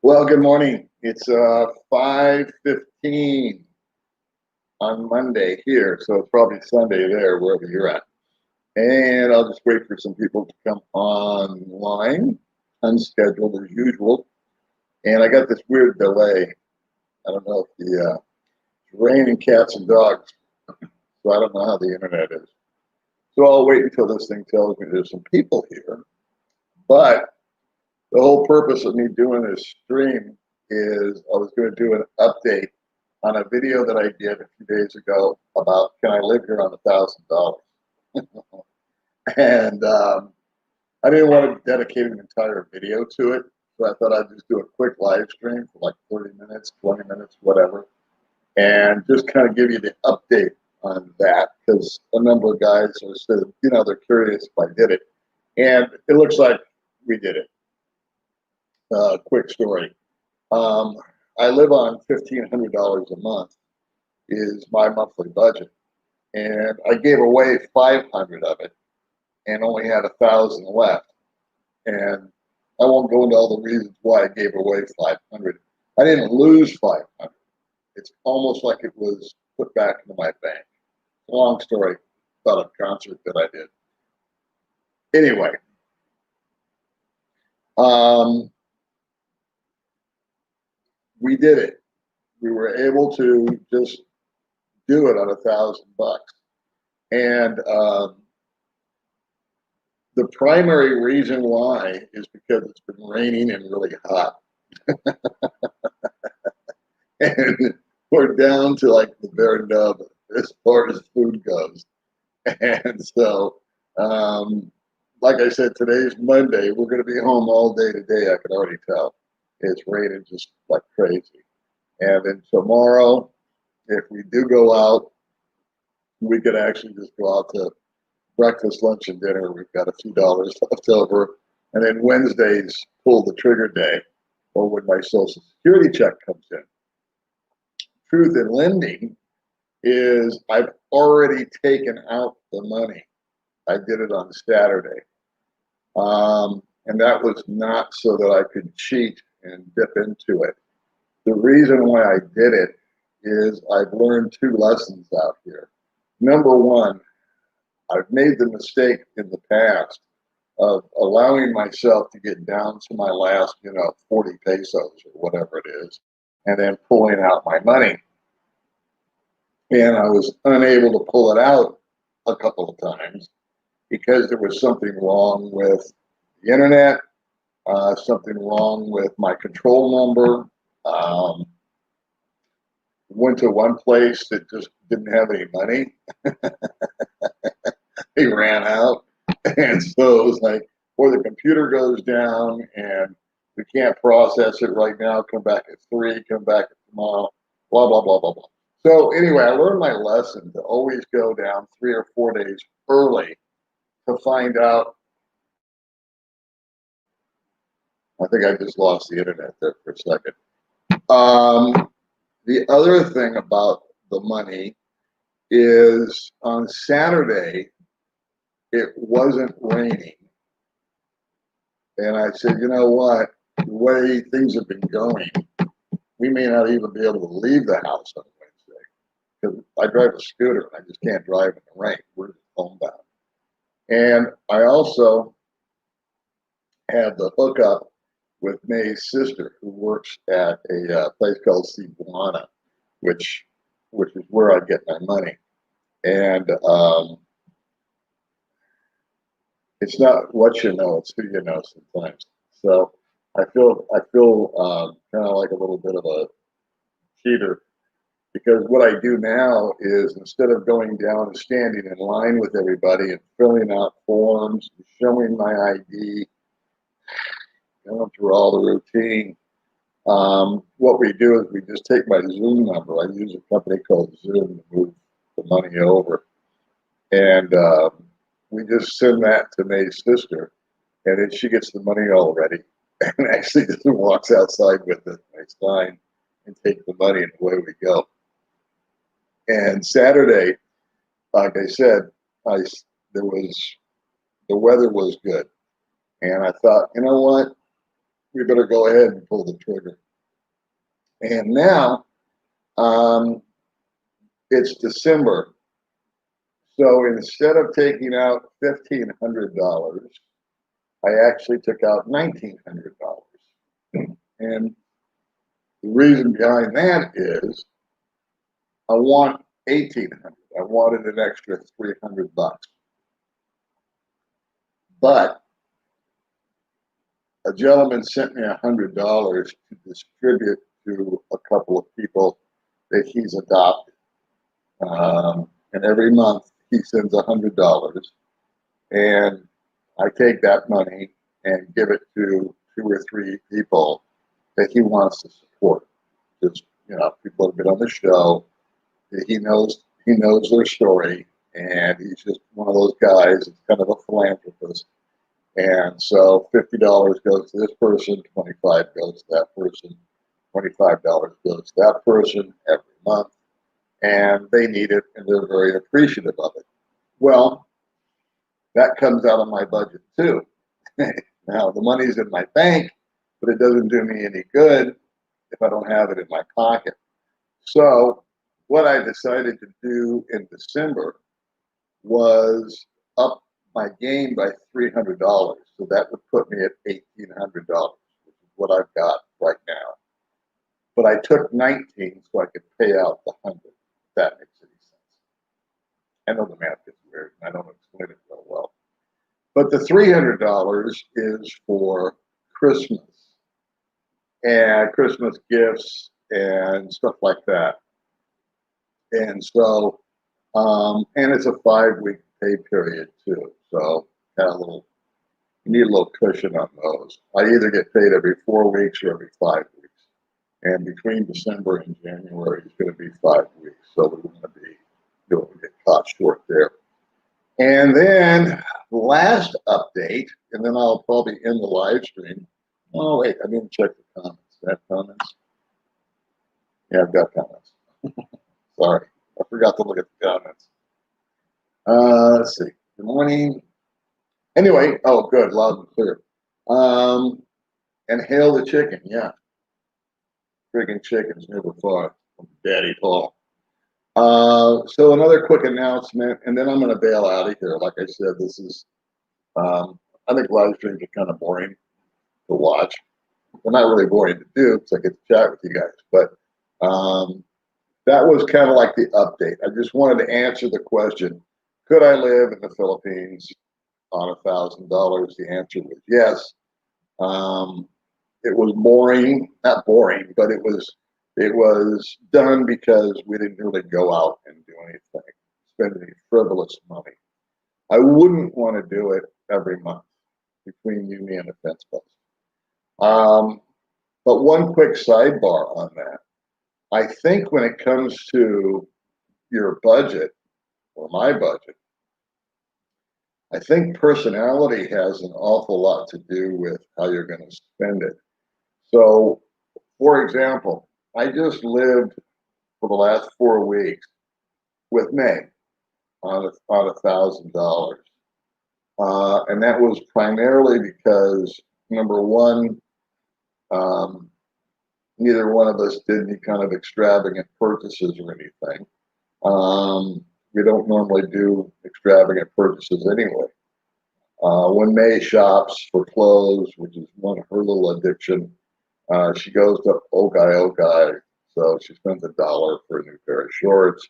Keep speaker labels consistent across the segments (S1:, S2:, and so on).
S1: Well, good morning. It's 5:15 on Monday here, so it's probably Sunday there, wherever you're at. And I'll just wait for some people to come online, unscheduled as usual. And I got this weird delay. I don't know if it's raining cats and dogs, so I don't know how the internet is. So I'll wait until this thing tells me there's some people here. But the whole purpose of me doing this stream is I was going to do an update on a video that I did a few days ago about can I live here on $1,000? And I didn't want to dedicate an entire video to it, so I thought I'd just do a quick live stream for like 30 minutes, 20 minutes, whatever, and just kind of give you the update on that because a number of guys have said, they're curious if I did it. And it looks like we did it. Quick story. I live on $1,500 a month is my monthly budget, and I gave away 500 of it, and only had 1,000 left. And I won't go into all the reasons why I gave away 500. I didn't lose 500. It's almost like it was put back into my bank. Long story about a concert that I did. Anyway. We did it. We were able to just do it on $1,000. And the primary reason why is because it's been raining and really hot. And we're down to like the bare nub as far as food goes. And so, like I said, today's Monday. We're going to be home all day today. I can already tell. It's raining just like crazy. And then tomorrow, if we do go out, we could actually just go out to breakfast, lunch, and dinner. We've got a few dollars left over. And then Wednesdays, pull the trigger day, or when my Social Security check comes in. Truth in lending is I've already taken out the money. I did it on Saturday. And that was not so that I could cheat and dip into it. The reason why I did it is I've learned two lessons out here. Number one, I've made the mistake in the past of allowing myself to get down to my last, 40 pesos or whatever it is, and then pulling out my money. And I was unable to pull it out a couple of times because there was something wrong with the internet, something wrong with my control number. Went to one place that just didn't have any money. They ran out. And so it was like, or the computer goes down and we can't process it right now. Come back at 3, come back tomorrow, blah, blah, blah, blah, blah. So anyway, I learned my lesson to always go down 3 or 4 days early to find out. I think I just lost the internet there for a second. The other thing about the money is on Saturday, it wasn't raining. And I said, you know what? The way things have been going, we may not even be able to leave the house on Wednesday. Because I drive a scooter and I just can't drive in the rain. We're just homebound. And I also had the hookup with May's sister, who works at a place called Cebuana, which is where I get my money. And it's not what you know, it's who you know sometimes. So I feel kind of like a little bit of a cheater, because what I do now is instead of going down and standing in line with everybody and filling out forms and showing my ID, going through all the routine, what we do is we just take my Zoom number. I use a company called Zoom to move the money over. And we just send that to May's sister, and then she gets the money already and actually just walks outside with it. I sign and take the money, and away we go. And Saturday, like I said, the weather was good. And I thought, you know what? we better go ahead and pull the trigger. And now it's December. So instead of taking out $1,500, I actually took out $1,900. And the reason behind that is I want $1,800. I wanted an extra $300. But a gentleman sent me $100 to distribute to a couple of people that he's adopted. And every month he sends $100, and I take that money and give it to 2 or 3 people that he wants to support. Just, people that have been on the show. He knows their story, and he's just one of those guys. It's kind of a philanthropist. And so $50 goes to this person, $25 goes to that person, $25 goes to that person every month, and they need it, and they're very appreciative of it. Well, that comes out of my budget too. Now, the money's in my bank, but it doesn't do me any good if I don't have it in my pocket. So what I decided to do in December was up my game by $300. So that would put me at $1,800, which is what I've got right now. But I took 19 so I could pay out the 100, if that makes any sense. I know the math is weird, and I don't explain it real well. But the $300 is for Christmas and Christmas gifts and stuff like that. And so, and it's a 5-week pay period too. So you need a little cushion on those. I either get paid every 4 weeks or every 5 weeks. And between December and January, it's going to be 5 weeks. So we want to get caught short there. And then last update, and then I'll probably end the live stream. Oh, wait, I didn't check the comments. Do I have comments? Yeah, I've got comments. Sorry, I forgot to look at the comments. Let's see. Good morning. Anyway, oh, good, loud and clear. And hail the chicken, yeah. Friggin' chickens never far from Daddy Paul. So another quick announcement, and then I'm going to bail out of here. Like I said, this is, I think live streams are kind of boring to watch. They're not really boring to do because I get to chat with you guys. But that was kind of like the update. I just wanted to answer the question, could I live in the Philippines on $1,000? The answer was yes. It was boring, not boring, but it was done because we didn't really go out and do anything, spend any frivolous money. I wouldn't want to do it every month between you, me, and a fence post. But one quick sidebar on that. I think when it comes to your budget or my budget, I think personality has an awful lot to do with how you're going to spend it. So, for example, I just lived for the last 4 weeks with May on $1,000, and that was primarily because number one, neither one of us did any kind of extravagant purchases or anything. We don't normally do extravagant purchases anyway. When May shops for clothes, which is one of her little addiction, she goes to Oh Guy. So she spends $1 for a new pair of shorts.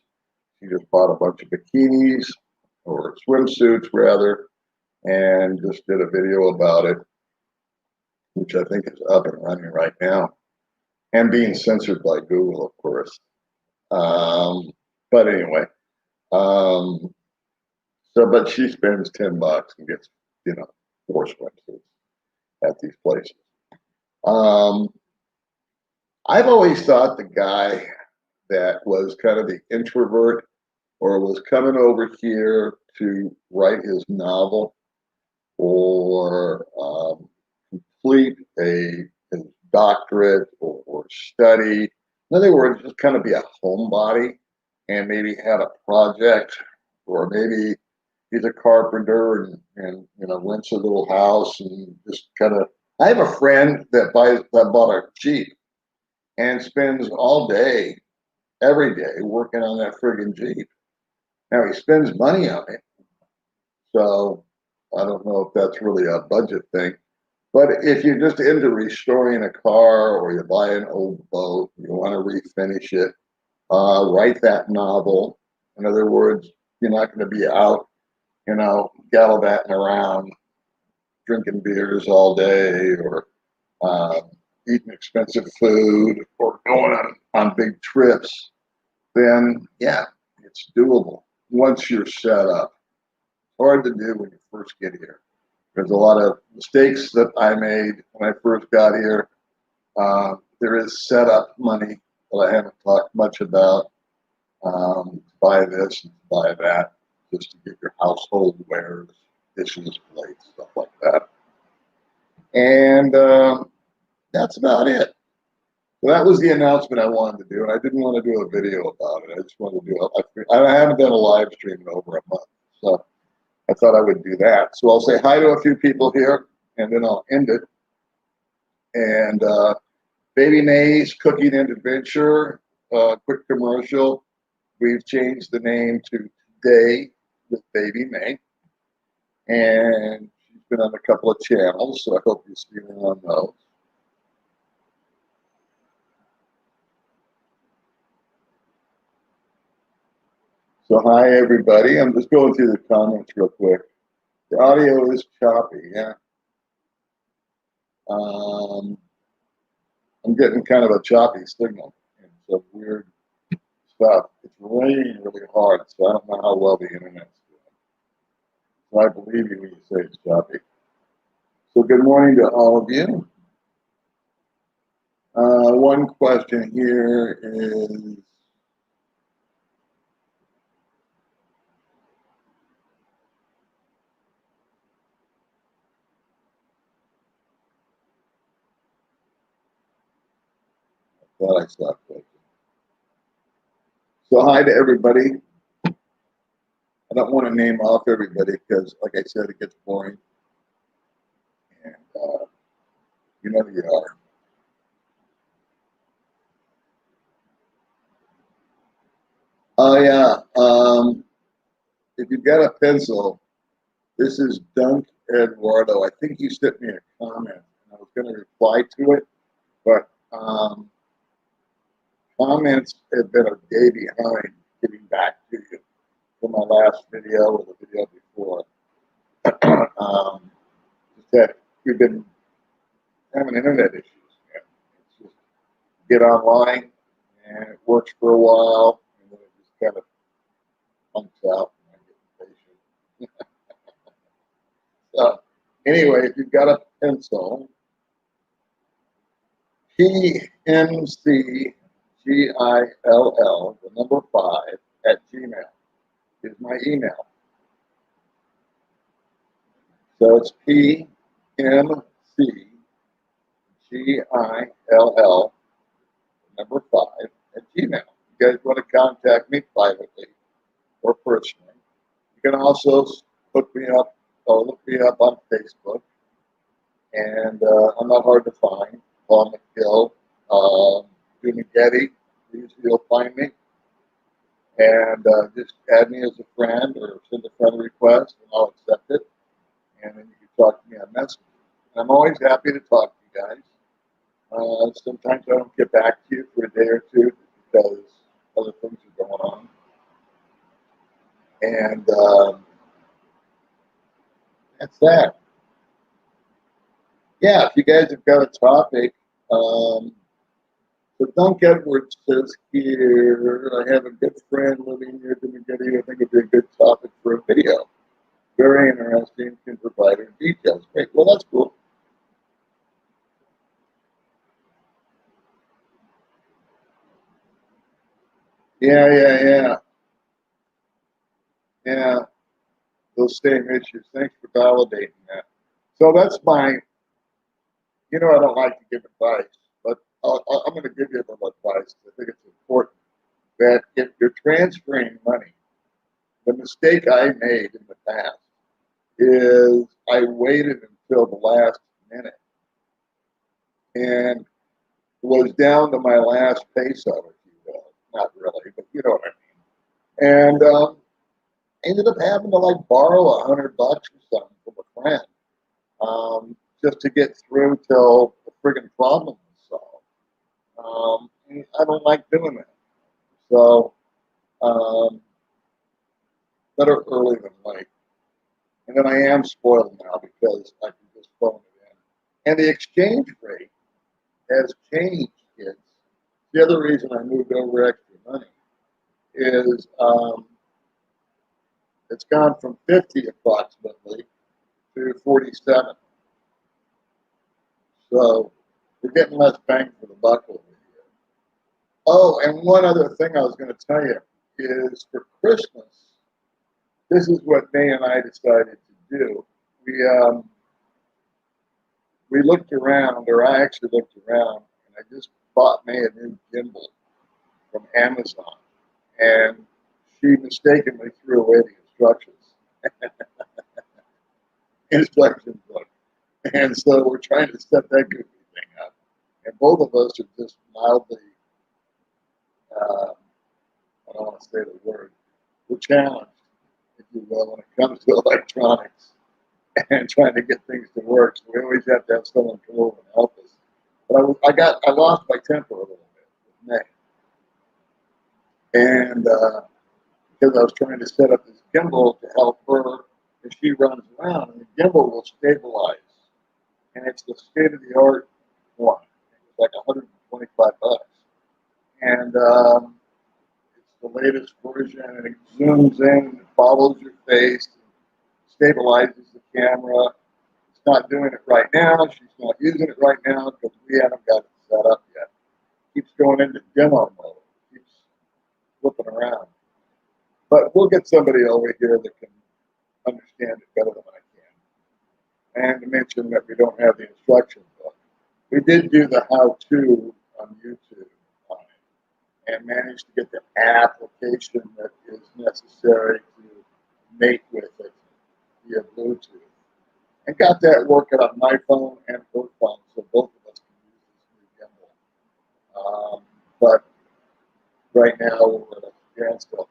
S1: She just bought a bunch of bikinis or swimsuits rather, and just did a video about it, which I think is up and running right now, and being censored by Google, of course. But anyway, but she spends $10 and gets, 4 swimsuits at these places. I've always thought the guy that was kind of the introvert or was coming over here to write his novel or complete his doctorate or study. In other words, just kind of be a homebody and maybe had a project, or maybe he's a carpenter and rents a little house and just kind of I have a friend that bought a Jeep and spends all day, every day, working on that friggin' Jeep. Now he spends money on it, so I don't know if that's really a budget thing. But if you're just into restoring a car or you buy an old boat, you want to refinish it, write that novel. In other words, you're not going to be out, gallivanting around drinking beers all day or uh, eating expensive food or going on big trips. Then yeah, it's doable once you're set up. Hard to do when you first get here. There's a lot of mistakes that I made when I first got here. There is setup money that I haven't talked much about. To buy this and to buy that, just to get your household wares, dishes, plates, stuff like that. And that's about it. So that was the announcement I wanted to do, and I didn't want to do a video about it. I just wanted to do it. I haven't done a live stream in over a month, so I thought I would do that. So I'll say hi to a few people here, and then I'll end it. And Baby May's Cooking and Adventure, quick commercial. We've changed the name to Today with Baby May, and she's been on a couple of channels, so I hope you've seen her on those. So hi everybody. I'm just going through the comments real quick. The audio is choppy, yeah. I'm getting kind of a choppy signal and some weird stuff. It's raining really hard, so I don't know how well the internet's doing. So I believe you when you say it's choppy. So good morning to all of you. One question here is, I thought I stopped clicking. So hi to everybody. I don't want to name off everybody because, like I said, it gets boring. And you know who you are. Oh yeah. If you've got a pencil, this is Dunk Eduardo. I think you sent me a comment, and I was going to reply to it, but comments have been a day behind getting back to you for my last video or the video before. That we've been having internet issues. And it's just get online, and it works for a while, and then it just kind of funks out, and I get impatient. So anyway, if you've got a pencil, PMCGILL, the number 5 at Gmail is my email. So it's PMCGILL, number 5 at Gmail. If you guys want to contact me privately or personally, you can also look me up on Facebook. And I'm not hard to find. Paul McGill, Jimmy Getty, you'll find me. And just add me as a friend or send a friend request, and I'll accept it. And then you can talk to me on Messenger. And I'm always happy to talk to you guys. Sometimes I don't get back to you for a day or two because other things are going on. And that's that. Yeah, if you guys have got a topic, so Dunk Edwards says here, I have a good friend living near the McGetty. I think it'd be a good topic for a video. Very interesting, can provide her details. Great, well, that's cool. Yeah. Yeah, those same issues. Thanks for validating that. So that's my, I don't like to give advice, but I'm going to give you a little advice. I think it's important that if you're transferring money, the mistake I made in the past is I waited until the last minute and was down to my last peso, if you will. Not really, but you know what I mean. And ended up having to like borrow $100 or something from a friend, just to get through till the friggin' problem was solved. And I don't like doing that. So, better early than late. And then I am spoiled now because I can just phone it in. And the exchange rate has changed, kids. The other reason I moved over extra money is it's gone from 50 approximately to 47. So we're getting less bang for the buck over here. Oh, and one other thing I was going to tell you is for Christmas, this is what May and I decided to do. We looked around, or I actually looked around, and I just bought May a new gimbal from Amazon, and she mistakenly threw away the instruction book. And so we're trying to set that goofy thing up. And both of us are just mildly, I don't want to say the word, we're challenged, if you will, when it comes to electronics and trying to get things to work. So we always have to have someone come over and help us. But I lost my temper a little bit with May. And because I was trying to set up this gimbal to help her as she runs around, and the gimbal will stabilize. And it's the state-of-the-art one. It's like $125. And it's the latest version, and it zooms in, and it follows your face, and stabilizes the camera. It's not doing it right now. She's not using it right now because we haven't got it set up yet. It keeps going into demo mode. It keeps flipping around. But we'll get somebody over here that can understand it better than I can. And to mention that we don't have the instruction book. We did do the how-to on YouTube on it and managed to get the application that is necessary to mate with it via Bluetooth. And got that working on my phone and her phone, so both of us can use this new gimbal. But right now we're at a standstill.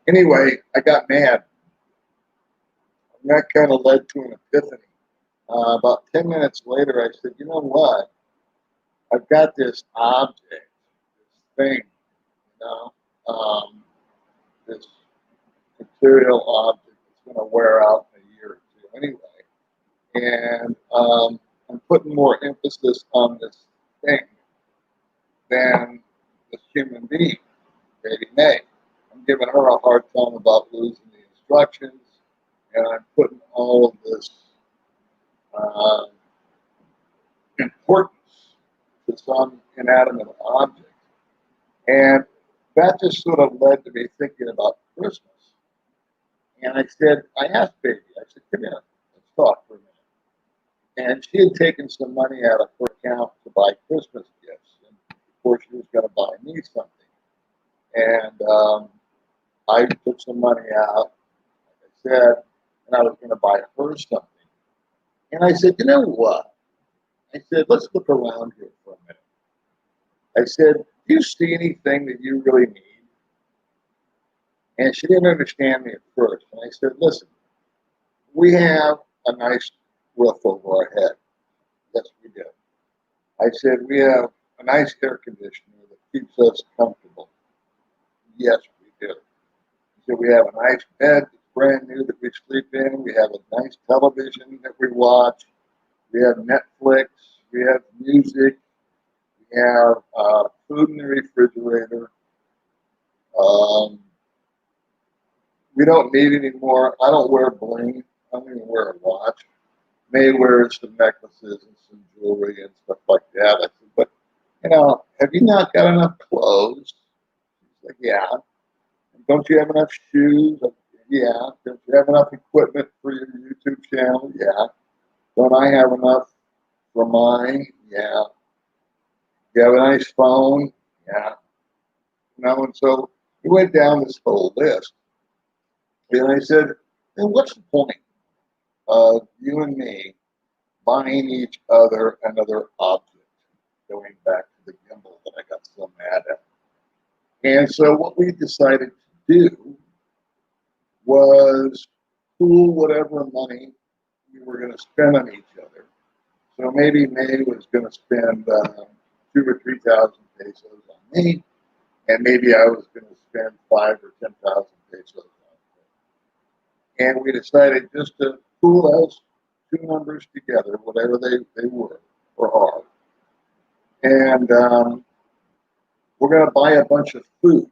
S1: Anyway, I got mad. And that kind of led to an epiphany. About 10 minutes later, I said, you know what? I've got this object, this thing, you know, this material object that's going to wear out in a year or two anyway. And I'm putting more emphasis on this thing than this human being, Lady May. I'm giving her a hard time about losing the instructions, and I'm putting all of this importance to some inanimate object. And that just sort of led to me thinking about Christmas. And I asked Baby, I said, come here, let's talk for a minute. And she had taken some money out of her account to buy Christmas gifts. And of course, she was going to buy me something. And I took some money out, like I said, and I was going to buy her something. And I said, you know what? I said, let's look around here for a minute. I said, do you see anything that you really need? And she didn't understand me at first. And I said, listen, we have a nice roof over our head. Yes, we do. I said, we have a nice air conditioner that keeps us comfortable. Yes, we do. I said, we have a nice bed that's brand new that we sleep in. We have a nice television that we watch. We have Netflix. We have music. We have food in the refrigerator. We don't need any more. I don't wear bling. I don't even wear a watch. May wears some necklaces and some jewelry and stuff like that. I said, but, you know, have you not got enough clothes? She's like, yeah. Don't you have enough shoes? Yeah. Don't you have enough equipment for your YouTube channel? Yeah. Don't I have enough for mine? Yeah. You have a nice phone? Yeah. You know, and so we went down this whole list. And I said, hey, what's the point of you and me buying each other another object? going back to the gimbal that I got so mad at. And so what we decided to do was pool whatever money we were going to spend on each other. So maybe May was going to spend 2,000 or 3,000 pesos on me, and maybe I was going to spend 5,000 or 10,000 pesos on her. And we decided just to pool those two numbers together, whatever they were or are. And we're going to buy a bunch of food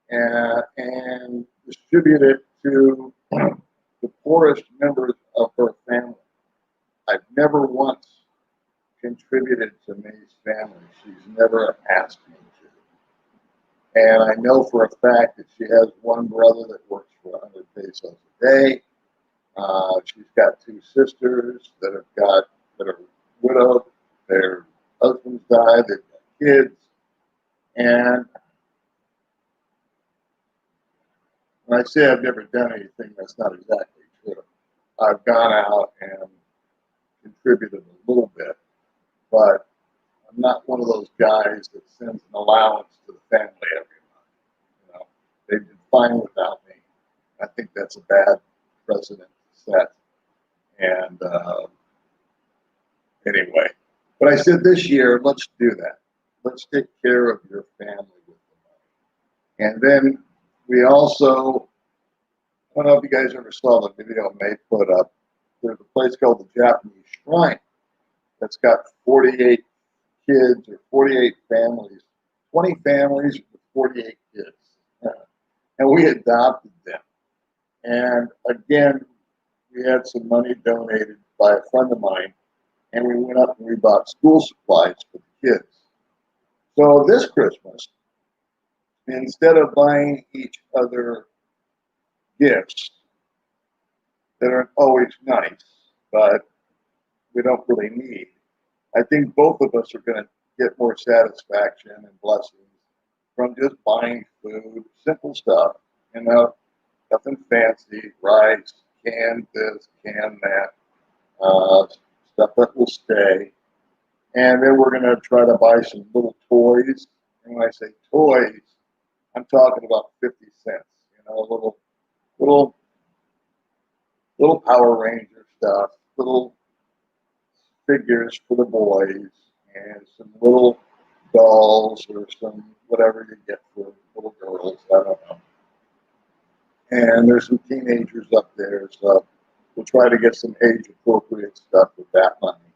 S1: and distribute it to the poorest members of her family. I've never once contributed to May's family. She's never asked me to. And I know for a fact that she has one brother that works for 100 pesos a day. She's got two sisters that are widowed. Their husbands died. They've got kids. And when I say I've never done anything, that's not exactly true. I've gone out and contributed a little bit, but I'm not one of those guys that sends an allowance to the family every month. You know, they've been fine without me. I think that's a bad precedent to set. And anyway, but I said this year, let's do that. Let's take care of your family with the money. And then we also, I don't know if you guys ever saw the video May put up. There's a place called the Japanese Shrine that's got 48 kids or 48 families, 20 families with 48 kids. And we adopted them. And again, we had some money donated by a friend of mine, and we went up and we bought school supplies for the kids. So this Christmas, instead of buying each other gifts that aren't always nice, but we don't really need, I think both of us are going to get more satisfaction and blessings from just buying food, simple stuff, you know, nothing fancy, rice, canned this, canned that, stuff that will stay. And then we're going to try to buy some little toys. And when I say toys, I'm talking about 50 cents, you know, little Power Ranger stuff, little figures for the boys, and some little dolls or some whatever you get for little girls. I don't know. And there's some teenagers up there, so we'll try to get some age-appropriate stuff with that money,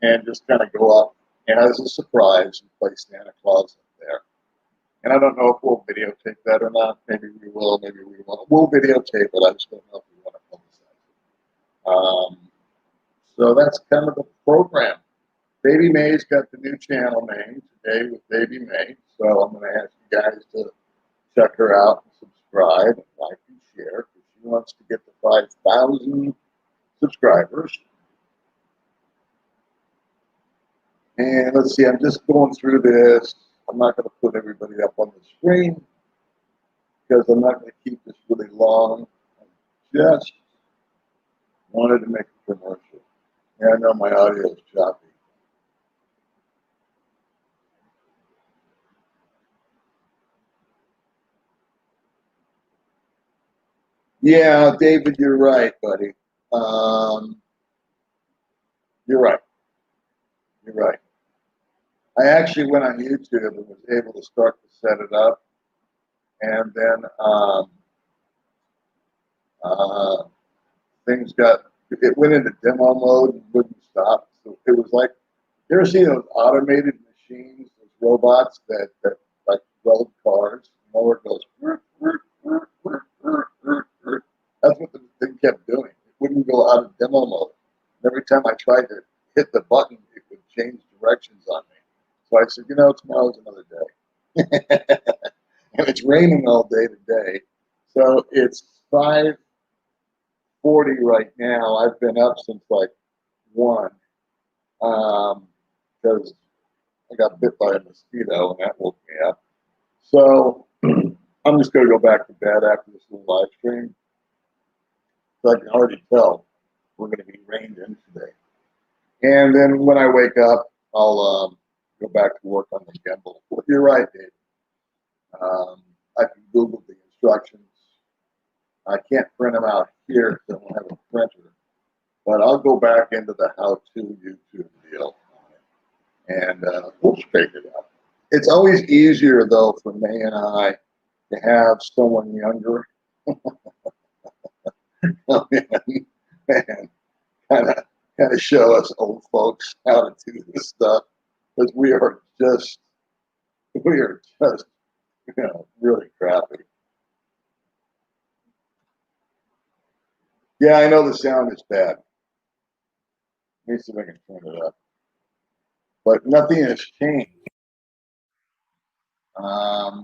S1: and just kind of go up and as a surprise and play Santa Claus up there. And I don't know if we'll videotape that or not. Maybe we will, maybe we won't. We'll videotape it. I just don't know if we want to publicize it. So that's kind of the program. Baby May's got the new channel name, Today with Baby May. So I'm going to ask you guys to check her out and subscribe, like and share, because she wants to get to 5,000 subscribers. And let's see, I'm just going through this. I'm not going to put everybody up on the screen because I'm not going to keep this really long. I just wanted to make a commercial. Yeah, I know my audio is choppy. Yeah, David, you're right, buddy. You're right. You're right. I actually went on YouTube and was able to start to set it up, and then things it went into demo mode and wouldn't stop. So it was like, you ever seen those automated machines, those robots that like weld cars? You know, where it goes, that's what the thing kept doing. It wouldn't go out of demo mode. And every time I tried to hit the button, it would change directions on me. So I said, you know, tomorrow's another day. And it's raining all day today. So it's 5:40 right now. I've been up since like 1 because I got bit by a mosquito and that woke me up. So I'm just going to go back to bed after this little live stream. So I can already tell we're going to be rained in today. And then when I wake up, I'll go back to work on the gimbal. Well, you're right, Dave. I can Google the instructions. I can't print them out here because I don't have a printer, but I'll go back into the how-to YouTube deal and we'll straighten it out. It's always easier, though, for May and I to have someone younger come in and kind of show us old folks how to do this stuff, because we are just really crappy. Yeah, I know the sound is bad. Let me see if I can turn it up. But nothing has changed. So I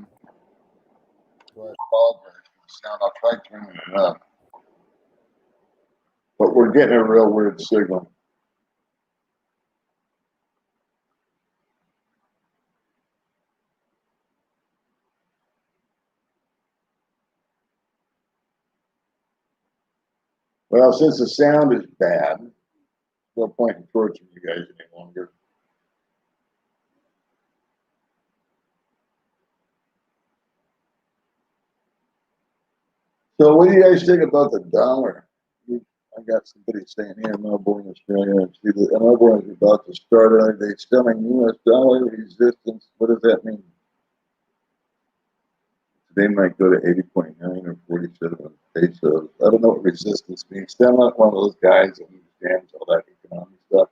S1: apologize for the sound. I'll try turning it up. But we're getting a real weird signal. Well, since the sound is bad, no point in torturing you guys any longer. So what do you guys think about the dollar? I got somebody saying here in Melbourne, Australia, Melbourne is about to start. Are they selling U.S. dollar resistance? What does that mean? They might go to 80.9 or 47 pesos. I don't know what resistance means. I'm not one of those guys that understands all that economic stuff.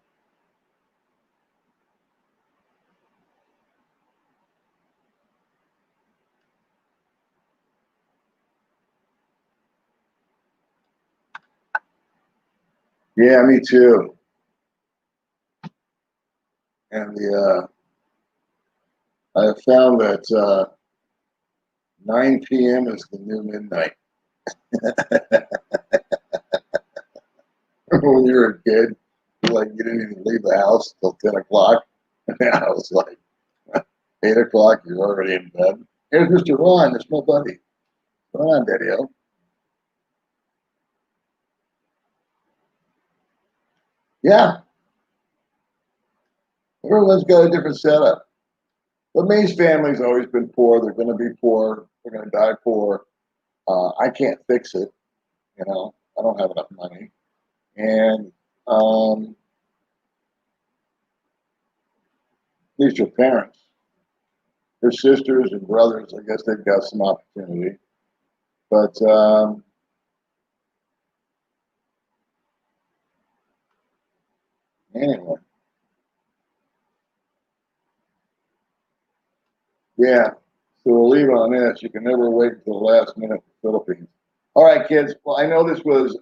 S1: Yeah, me too. And I have found that 9 p.m. is the new midnight. When you were a kid, you didn't even leave the house till 10 o'clock. And I was like, 8 o'clock, you're already in bed. Here's Mr. Ron, it's my buddy. Come on, Daddy-O. Yeah, everyone's got a different setup. But May's family's always been poor. They're going to be poor. They're going to die poor. I can't fix it. I don't have enough money. And these are parents. Their sisters and brothers, I guess they've got some opportunity. But anyway, yeah. So we'll leave it on this. You can never wait until the last minute for the Philippines. All right, kids. Well, I know this was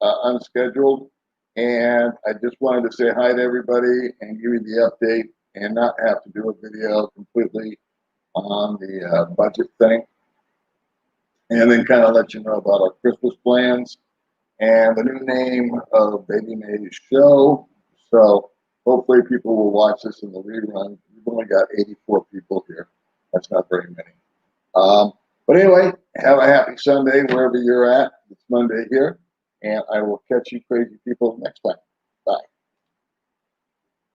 S1: unscheduled, and I just wanted to say hi to everybody and give you the update and not have to do a video completely on the budget thing, and then kind of let you know about our Christmas plans and the new name of Baby May's show. So hopefully people will watch this in the rerun. We've only got 84 people here. That's not very many. But anyway, have a happy Sunday wherever you're at. It's Monday here, and I will catch you crazy people next time.